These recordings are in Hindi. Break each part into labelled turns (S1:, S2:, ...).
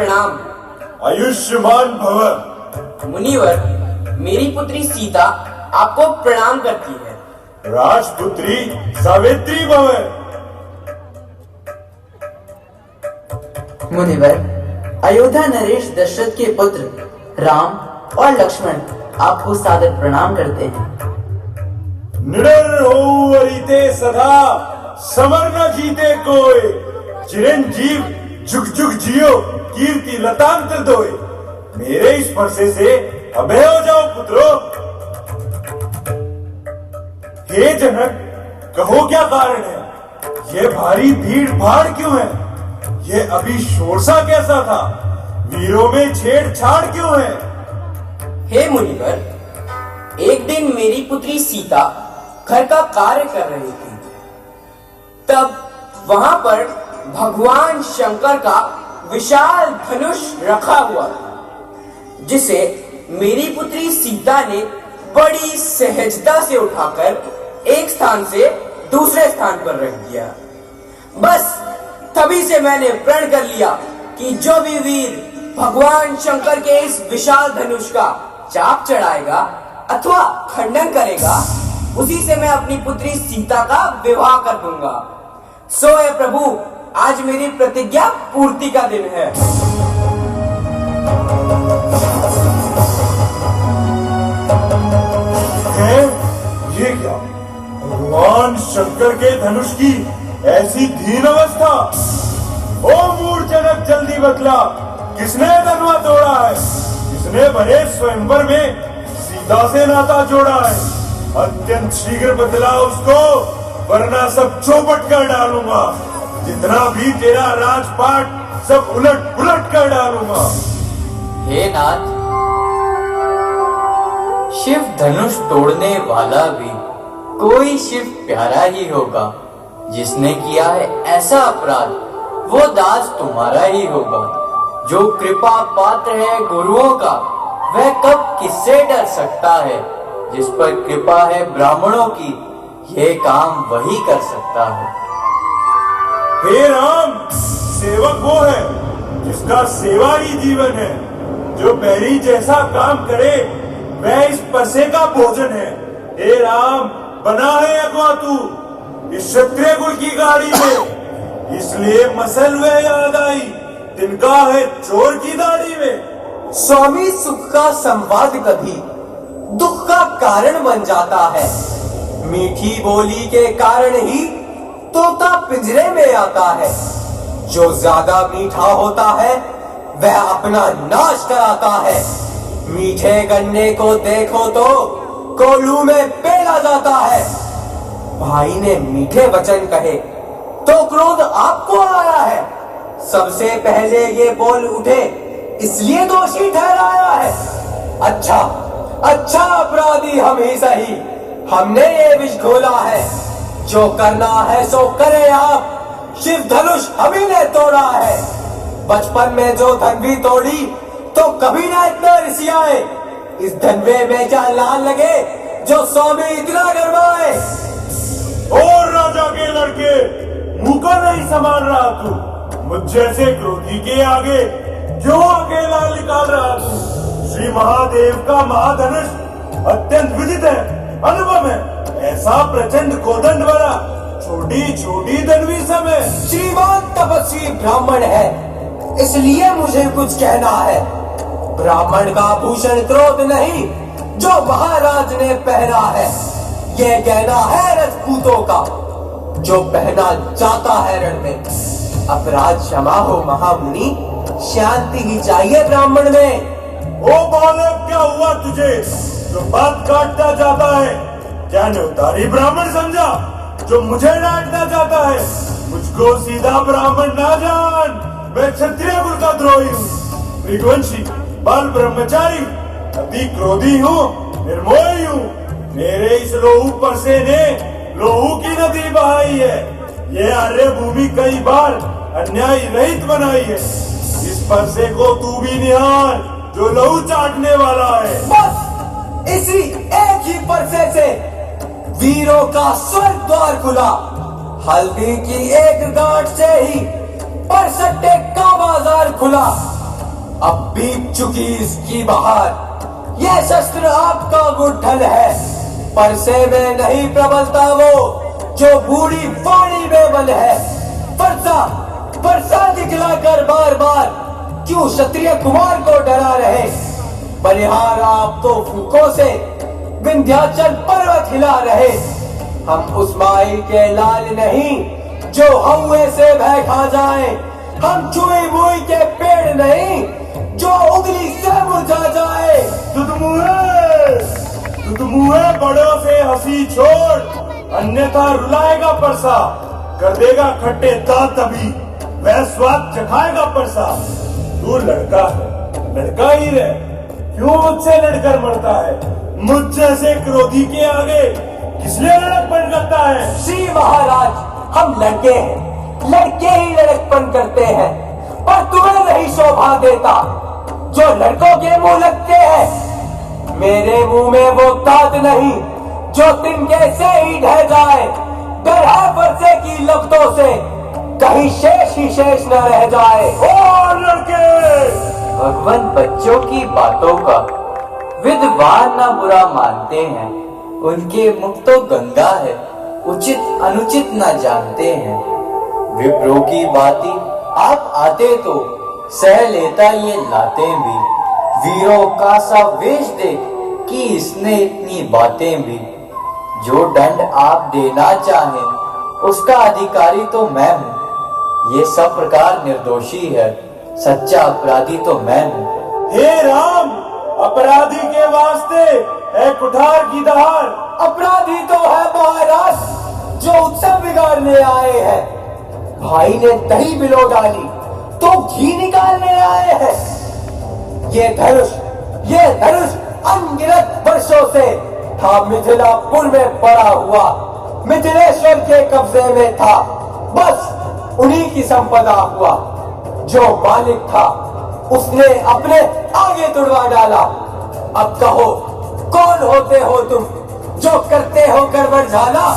S1: प्रणाम।
S2: आयुष्मान भव।
S1: मुनिवर, मेरी पुत्री सीता आपको प्रणाम करती है।
S2: राजपुत्री सावित्री भव।
S3: मुनिवर, अयोध्या नरेश दशरथ के पुत्र राम और लक्ष्मण आपको सादर प्रणाम करते हैं।
S2: निडर हो अरिते सदा, समर न जीते कोई। चिरंजीव जुग जुग जियो, कीर्ति लतांत दोए। मेरे इस फरसे से अभय हो जाओ पुत्रो। हे जनक, कहो क्या कारण है? ये भारी भीड़ भाड़ क्यों है? ये अभी शोर सा कैसा था? वीरों में छेड़छाड़ क्यों है?
S1: हे मुनिवर, एक दिन मेरी पुत्री सीता घर का कार्य कर रही थी। तब वहां पर भगवान शंकर का विशाल धनुष रखा हुआ था, जिसे मेरी पुत्री सीता ने बड़ी सहजता से उठाकर एक स्थान से दूसरे स्थान पर रख दिया। बस तभी से मैंने प्रण कर लिया कि जो भी वीर भगवान शंकर के इस विशाल धनुष का चाप चढ़ाएगा अथवा खंडन करेगा, उसी से मैं अपनी पुत्री सीता का विवाह कर दूंगा। सो है प्रभु, आज मेरी प्रतिज्ञा पूर्ति का दिन है।
S2: ये क्या? भगवान शंकर के धनुष की ऐसी दीन अवस्था? ओ मूर्छनक, जल्दी बतला, किसने धनुआ तोड़ा है? किसने बड़े स्वयंवर में सीता से नाता जोड़ा है? अत्यंत शीघ्र बतला उसको, वरना सब चौपट कर डालूंगा। जितना भी तेरा राजपाट सब उलट पुलट कर डालूंगा।
S4: हे नाथ, शिव धनुष तोड़ने वाला भी कोई शिव प्यारा ही होगा। जिसने किया है ऐसा अपराध, वो दास तुम्हारा ही होगा। जो कृपा पात्र है गुरुओं का, वह कब किससे डर सकता है? जिस पर कृपा है ब्राह्मणों की, ये काम वही कर सकता है।
S2: हे राम, सेवक वो है जिसका सेवा ही जीवन है। जो बैरी जैसा काम करे वह इस परसे का भोजन है। हे राम, बना है अगवा तू इस क्षत्रिय कुल की गाड़ी में, इसलिए मसल वे याद आई तिनका है चोर की दाढ़ी में।
S5: स्वामी, सुख का संवाद कभी दुख का कारण बन जाता है। मीठी बोली के कारण ही तोता पिंजरे में आता है। जो ज्यादा मीठा होता है वह अपना नाश कराता है। मीठे गन्ने को देखो तो कोल्हू में पेला जाता है। भाई ने मीठे वचन कहे तो क्रोध आपको आया है। सबसे पहले ये बोल उठे इसलिए दोषी ठहराया है। अच्छा अच्छा, अपराधी हम ही सही, हमने ये विष घोला है। जो करना है सो करे आप, शिव धनुष हम ही ने तोड़ा है। बचपन में जो धनवी तोड़ी तो कभी ना इतना रिसियाए। इस धनवे में क्या लाल लगे जो स्वामी इतना गरमाए।
S2: और राजा के लड़के, मुंह को नहीं संभाल रहा तू? मुझ जैसे क्रोधी के आगे क्यों अकेला निकाल रहा तू? श्री महादेव का महाधनुष अत्यंत विदित है, अनुभव है। ऐसा प्रचंड कोदंड वाला छोटी छोटी धनवी समय।
S5: श्रीमान तपस्वी ब्राह्मण है, इसलिए मुझे कुछ कहना है। ब्राह्मण का भूषण क्रोध नहीं, जो महाराज ने पहना है। ये कहना है राजपूतों का, जो पहना जाता है रण में। अपराध क्षमा हो महामुनि, शांति ही चाहिए ब्राह्मण में।
S2: ओ बालक, क्या हुआ तुझे जो बात काटता जाता है? क्या न्योतारी ब्राह्मण समझा जो मुझे डांटना चाहता है? मुझको सीधा ब्राह्मण ना जान, मैं क्षत्रिय कुल का द्रोही हूँ, मृगवंशी, बाल ब्रह्मचारी, अति क्रोधी हूँ, निर्मोही हूँ। मेरे इस लोहू परसे ने लोहू की नदी बहाई है। ये आर्य भूमि कई बार अन्याय रहित बनाई है। इस परसे को तू भी निहार जो लहू चाटने वाला है।
S5: बस इसी एक ही परसे से वीरों का स्वर्ग द्वार खुला। हल्दी की एक गांठ से ही परसट्टे का बाजार खुला। अब बीत चुकी इसकी बहार। यह शस्त्र आपका मुठ्ठल है, परसे में नहीं प्रबलता वो जो बूढ़ी वाणी में बल है। परसा परसा दिखलाकर बार बार क्यों क्षत्रिय कुमार को डरा रहे। बलिहार आप तो फूकों से विंध्याचल पर्वत हिला रहे। हम उस माई के लाल नहीं जो हौए से भय खा जाए। हम चुई मुई के पेड़ नहीं जो उंगली से मुरझा जाए।
S2: तुदमुए बड़ों से हंसी छोड़, अन्यथा रुलाएगा परसा। कर देगा खट्टे दांत तभी वह स्वाद चखाएगा परसा। तू लड़का है, लड़का ही रहे, क्यों मुझसे लड़कर मरता है। मुझ जैसे क्रोधी के आगे किसलिए लड़कपन करता है।
S5: श्री महाराज, हम लड़के हैं, लड़के ही लड़कपन करते हैं, पर तुम्हें नहीं शोभा देता जो लड़कों के मुंह लगते हैं। मेरे मुंह में वो दांत नहीं जो तिनके से ही ढह जाए। डर है परसे की लपटों से कहीं शेष ही शेष न रह जाए।
S2: ओ लड़के,
S4: भगवान बच्चों की बातों का विद्वान ना बुरा मानते हैं। उनके मुख तो गंगा है, उचित अनुचित न जानते हैं। विप्रों की बातें आप आते तो सह लेता ये लाते भी। वीरों का सा वेश दे कि इसने इतनी बातें भी। जो दंड आप देना चाहें उसका अधिकारी तो मैं हूँ। ये सब प्रकार निर्दोषी है, सच्चा अपराधी तो मैं हूँ।
S2: हे राम, अपराधी के वास्ते है कुठार की दहाड़।
S5: अपराधी तो है महाराज जो उत्सव बिगाड़ने आए हैं। भाई ने दही बिलो डाली तो घी निकालने आए हैं। ये धनुष अनगिनत वर्षों से था मिथिलापुर में पड़ा हुआ, मिथिलेश्वर के कब्जे में था। बस उन्हीं की संपदा हुआ। जो मालिक था उसने अपने आगे तुड़वा डाला। अब कहो कौन होते हो तुम जो करते हो गड़बड़ झाला।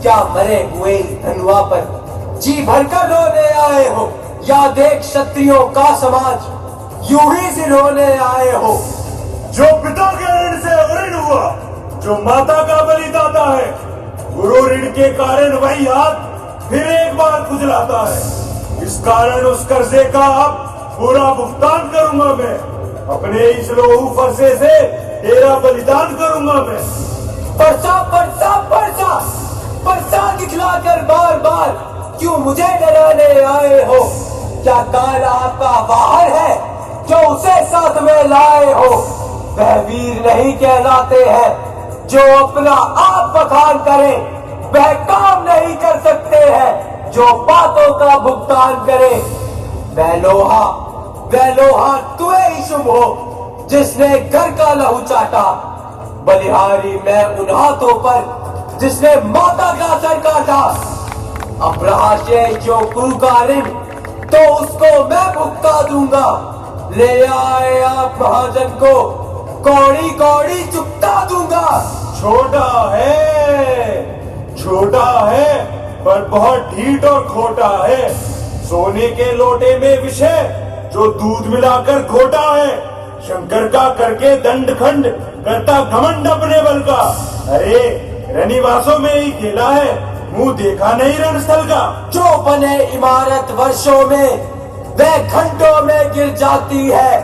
S5: क्या मरे हुए धनुआ पर जी भरकर रोने आए हो, या देख क्षत्रियों का समाज यूं ही सिरोने आए हो।
S2: जो पिता के ऋण से ऋण हुआ, जो माता का बलिदाता है, गुरु ऋण के कारण वही हाथ फिर एक बार खुजलाता है। इस कारण उस कर्जे का अब पूरा भुगतान करूंगा मैं। अपने इस लोहू फरसे से तेरा बलिदान करूंगा मैं।
S5: परसा परसा परसा परसा दिखलाकर बार बार क्यों मुझे डराने आए हो। क्या काल आपका बाहर है जो उसे साथ में लाए हो। वह वीर नहीं कहलाते हैं जो अपना आप बखान करे। वह काम नहीं कर सकते हैं जो बातों का भुगतान करे। वह लोहा तुए ही शुभ हो जिसने घर का लहू चाटा। बलिहारी मैं उन हाथों पर जिसने माता का सर काटा। अब रहा शेष जो गुरु का ऋण तो उसको मैं भुगता दूंगा। ले आए आप महाजन को कौड़ी कौड़ी चुकता दूंगा।
S2: छोटा है पर बहुत ढीठ और खोटा है। सोने के लोटे में विषय जो दूध मिलाकर खोटा है। शंकर का करके दंड खंड करता घमंड अपने बल का। अरे रनिवासों में ही खेला है, मुंह देखा नहीं रणस्थल का।
S5: जो बने इमारत वर्षों में वह घंटों में गिर जाती है।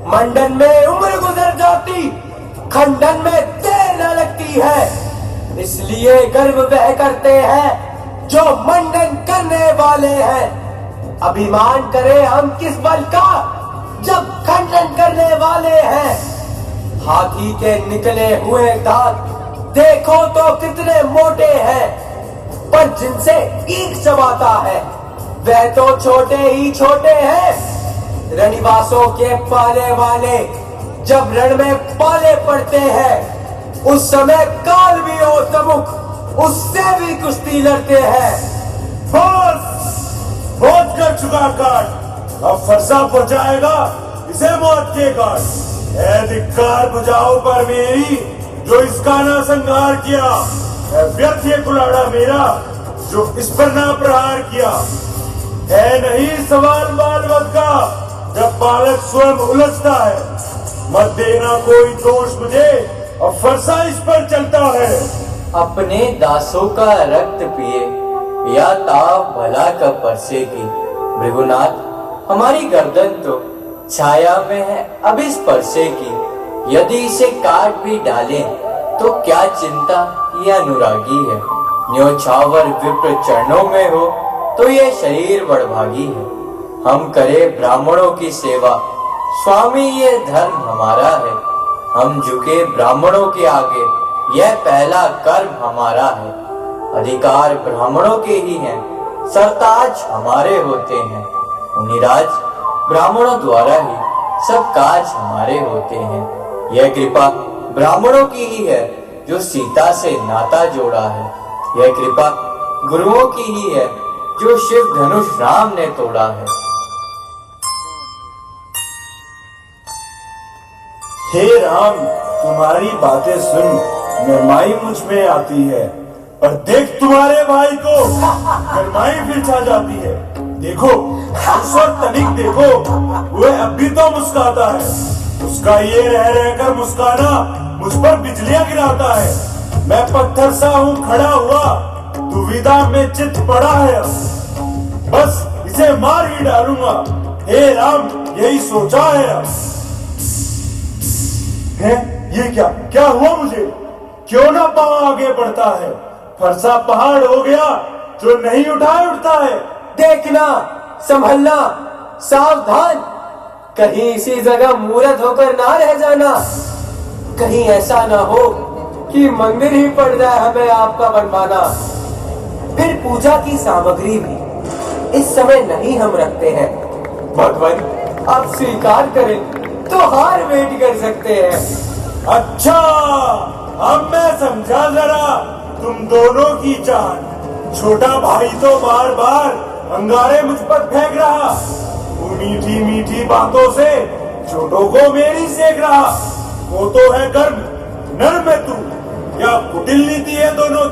S5: मंडन में उम्र गुजर जाती, खंडन में देर न लगती है। इसलिए गर्व वह करते हैं जो मंडन करने वाले हैं। अभिमान करे हम किस बल का जब खंडन करने वाले हैं। हाथी के निकले हुए दांत देखो तो कितने मोटे हैं, पर जिनसे ईंट चबाता है वह तो छोटे ही छोटे हैं। रनिवासों के पाले वाले जब रण में पाले पड़ते हैं उस समय काल भी हो समुख उससे भी कुश्ती लड़ते हैं।
S2: बहुत कर चुका काट, अब फरसा पहुंचाएगा इसे मौत के घाट। है धिक्कार बुझाओ पर मेरी जो इसका ना संहार किया। है व्यर्थ ये कुलाड़ा मेरा जो इस पर ना प्रहार किया। है नहीं सवाल बाल वध का जब बालक स्वयं उलझता है। मत देना कोई दोष मुझे, और फरसा इस पर चलता है।
S4: अपने दासों का रक्त पिए या ताव भला कब परसेगी। भृगुनाथ, हमारी गर्दन तो छाया में है अब इस परसे की। यदि इसे काट भी डालें तो क्या चिंता, ये अनुरागी है। न्योछावर विप्र चरणों में हो तो ये शरीर बड़भागी है। हम करें ब्राह्मणों की सेवा, स्वामी ये धर्म हमारा है। हम झुके ब्राह्मणों के आगे, यह पहला कर्म हमारा है। अधिकार ब्राह्मणों के ही हैं, सरताज हमारे होते हैं। मुनिराज, ब्राह्मणों द्वारा ही सब काज हमारे होते हैं। यह कृपा ब्राह्मणों की ही है जो सीता से नाता जोड़ा है। यह कृपा गुरुओं की ही है जो शिव धनुष राम ने तोड़ा है।
S2: हे राम, तुम्हारी बातें सुन नरमाई मुझ में आती है, पर देख तुम्हारे भाई को गरमाई फिर छा जाती है। देखो उस और तनिक देखो, वह अब भी तो मुस्कुराता है। उसका ये रह रहकर मुस्काना मुझ पर बिजलियां गिराता है। मैं पत्थर सा हूँ खड़ा हुआ, दुविधा में चित पड़ा है। बस इसे मार ही डालूंगा। हे राम, यही सोचा है अब। है ये क्या हुआ मुझे? क्यों ना पांव आगे बढ़ता है? फरसा पहाड़ हो गया जो नहीं उठता है।
S5: देखना, संभलना, सावधान, कहीं इसी जगह मूर्त होकर ना रह जाना। कहीं ऐसा ना हो कि मंदिर ही पड़ जाए हमें आपका बनवाना। फिर पूजा की सामग्री भी इस समय नहीं हम रखते हैं। भगवान, आप स्वीकार करें तो हार वेट कर सकते हैं।
S2: अच्छा, अब मैं समझा जरा तुम दोनों की चाल। छोटा भाई तो बार बार अंगारे मुझ पर फेंक रहा, वो मीठी मीठी बातों से छोटों को मेरी सेक रहा। वो तो है गर्म, नर में तू, क्या कुटिल नीति है दोनों।